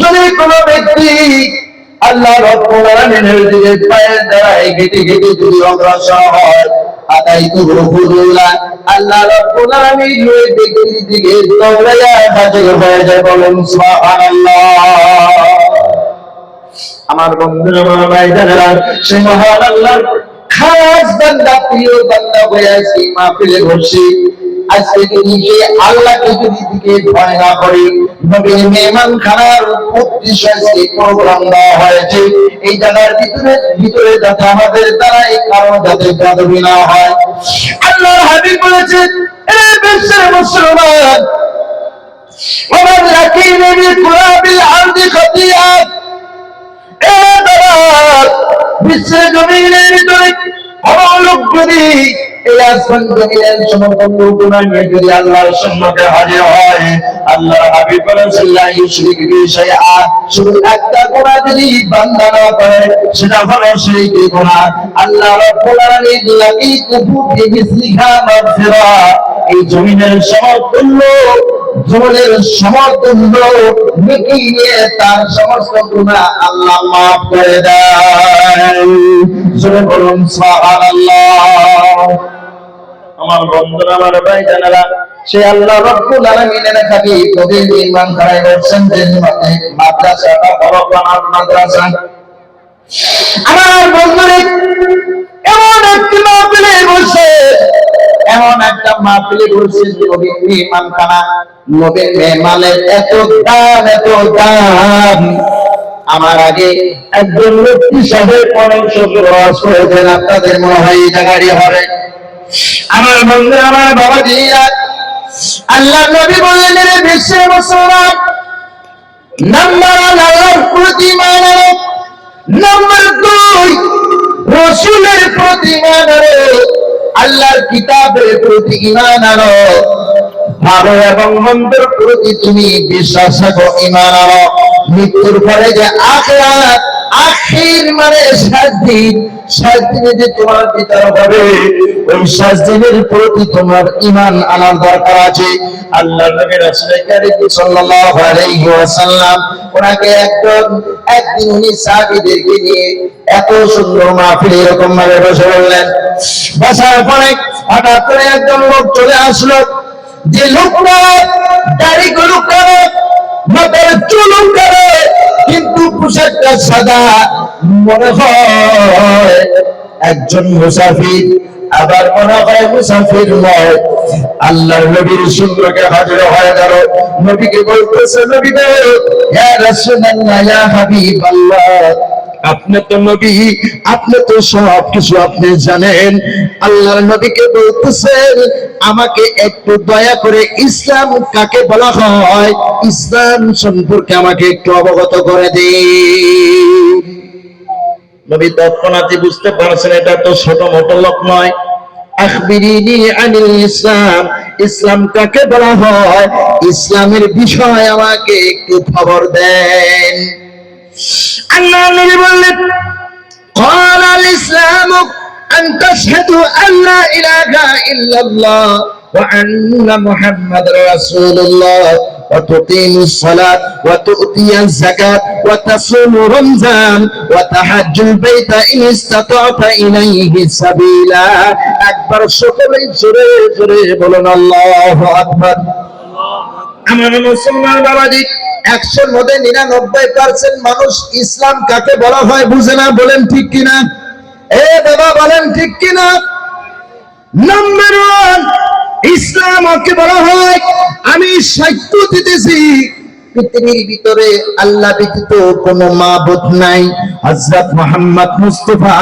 যদি কোনো ব্যক্তি আল্লাহ রাব্বুল আলামিনের দিকে পায়ের দ্বারা হেঁটে হেঁটে যদি অগ্রসর হয়, আল্লাহ রাব্বুল আলামিন ওই ব্যক্তির দিকে দৌড়াইয়া হাজির হয়ে যায়। বলুন সুবহানাল্লাহ। আমার বন্ধুরা, আমার ভাইজানেরা, সেই মহান আল্লাহর খাস বান্দা, প্রিয় বান্দা হয়ে আছি মাহফিলে বসে। আজকে যদি আল্লাহকে যদি দিকে ভয় না করি, নবীর মেহমান খানার উদ্দেশ্যে প্রোগ্রাম দেওয়া হয়েছে, এই জায়গার ভিতরে যাতে আমাদের দ্বারা এই কারণ যাতে বেয়াদবি না হয়। আল্লাহর হাবিব বলেছেন, এ বিশ্বের মুসলমান, ওমান লাকিনা বিকুরাবিল আরদি খাতিয়াত, এ বাবা, বিশ্বের জমিনের ভিতরে লোক যদি এই আসমান জমিনের সমস্ত গুনাহ নিয়ে যদি আল্লাহর সম্মুখে হাজির হয়, আল্লাহর হাবিব বলেছেন, লা ইউশরিকু বিহি শাইআ, শুধু একটা গুনাহ যদি বান্দা না করে, সেটা হলো শিরক গুনাহ। আল্লাহ রাব্বুল আলামিন লাকিতুহু বিমিসলিহা মাগফিরা, এই জমিনের সমতুল্য নেকি নিয়ে তার সমস্ত গুনাহ আল্লাহ মাফ করে দেন। জোরে বলুন সুবহানাল্লাহ। আমার বন্ধুরা, আমার ভাইজানেরা, সেই আল্লাহ রাব্বুল আলামিনের হাবিব নবীর ঈমান খারাই বলছেন যে মাদ্রাসাটা বড় বানার মাদ্রাসা। আমার বন্ধুরা, এমন একটা মাহফিলে বসে নবীর ঈমান খানা, নবীর মেহমানের এত দাম। আমার আগে একজন মুফতি সাহেব অনেক সুন্দর ওয়াজ করেছেন, আপনাদের মনে হয় এই জায়গারই হবে। আমার বন্ধুরা, আমার বাবাজিরা, আল্লাহ নবী বললেন, বিশ্বের মুসলমান, নাম্বার 1 আল্লাহর প্রতি ঈমান আনো, নাম্বার 2 রাসূলের প্রতি ঈমান আনো, আল্লাহর কিতাবের প্রতি ঈমান আনো, ভালো এবং মন্দের প্রতি তুমি বিশ্বাস রাখো, ঈমান আনো। মৃত্যুর পরে যে আখিরাত, আখির মানে শেষ দিনে যে তোমার বিচার হবে, ওই শেষ দিনের প্রতি তোমার ঈমান আনার দরকার আছে। আল্লাহর নবী রাসূল কারীম সাল্লাল্লাহু আলাইহি ওয়াসাল্লাম, ওনাকে একদিন উনি সাহাবীদেরকে নিয়ে এত সুন্দর মাহফিলে এরকম ভাবে বসে বললেন। বসার পরে হঠাৎ করে একজন লোক চলে আসলো, যে লোকটা দাড়িগুলো করে, মাথার চুল করে, কিন্তু পোশাকটা সাদা, মনে হয় একজন মুসাফির, আবার মনে হয় মুসাফির নয়। আল্লাহর নবীর সুন্দরকে হাজির হয়ে গেল, নবীকে বলতেছে, নবী গো, ইয়া রাসূলুল্লাহ, ইয়া হাবিবাল্লাহ, আপনি তো নবী, আপনি তো সব কিছু আপনি জানেন। আল্লাহর নবীকে বলতেছেন, আমাকে একটু দয়া করে ইসলাম কাকে বলা হয়, ইসলাম সম্পর্কে আমাকে একটু অবগত করে দিন। নবী তৎক্ষণাৎ বুঝতে পারছেন এটা তো ছোট মোটো লোক নয়। আখবিরিনি আনিল ইসলাম, ইসলাম কাকে বলা হয়, ইসলামের বিষয় আমাকে একটু খবর দেন। আল্লাহ নবী বললেন, قال الإسلام أن تشهد أن لا إله إلا الله وأن محمد رسول الله وتقيم الصلاة وتؤتي الزكاة وتصوم رمضان وتحج البيت إن استطعت إليه سبيلا। أكبر সকলেই জোরে জোরে বলুন আল্লাহু আকবার। আমার মুসলমান বাবাজি, 100 এর মধ্যে 99% মানুষ ইসলাম কাকে বলা হয় বুঝে না। বলেন ঠিক কিনা? এ বাবা বলেন ঠিক কিনা? নাম্বার 1 ইসলাম কাকে বলা হয়, আমি সাক্ষ্য দিতেছি পৃথিবীর ভিতরে আল্লাহ ব্যতীত কোনো মাবুদ নাই। হযরত মুহাম্মদ মুস্তাফা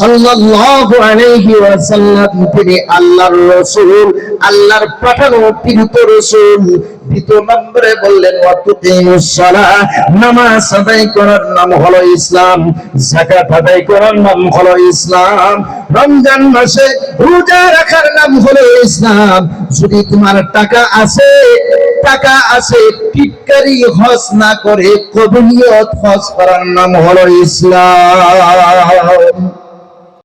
সাল্লাল্লাহু আলাইহি ওয়াসাল্লাম তিনি আল্লাহর রাসূল, আল্লাহর পাঠানো প্রেরিত রাসূল। দ্বিতীয় নম্বরে বললেন, ওয়াতুকিমুস সালাহ, নামাজ আদায় করার নাম হলো ইসলাম, যাকাত আদায় করার নাম হলো ইসলাম, রমজান মাসে রোজা রাখার নাম হলো ইসলাম। যদি তোমার টাকা আছে টিটকারি হজ না করে কবুলিয়ত হজ করার নাম হলো ইসলাম।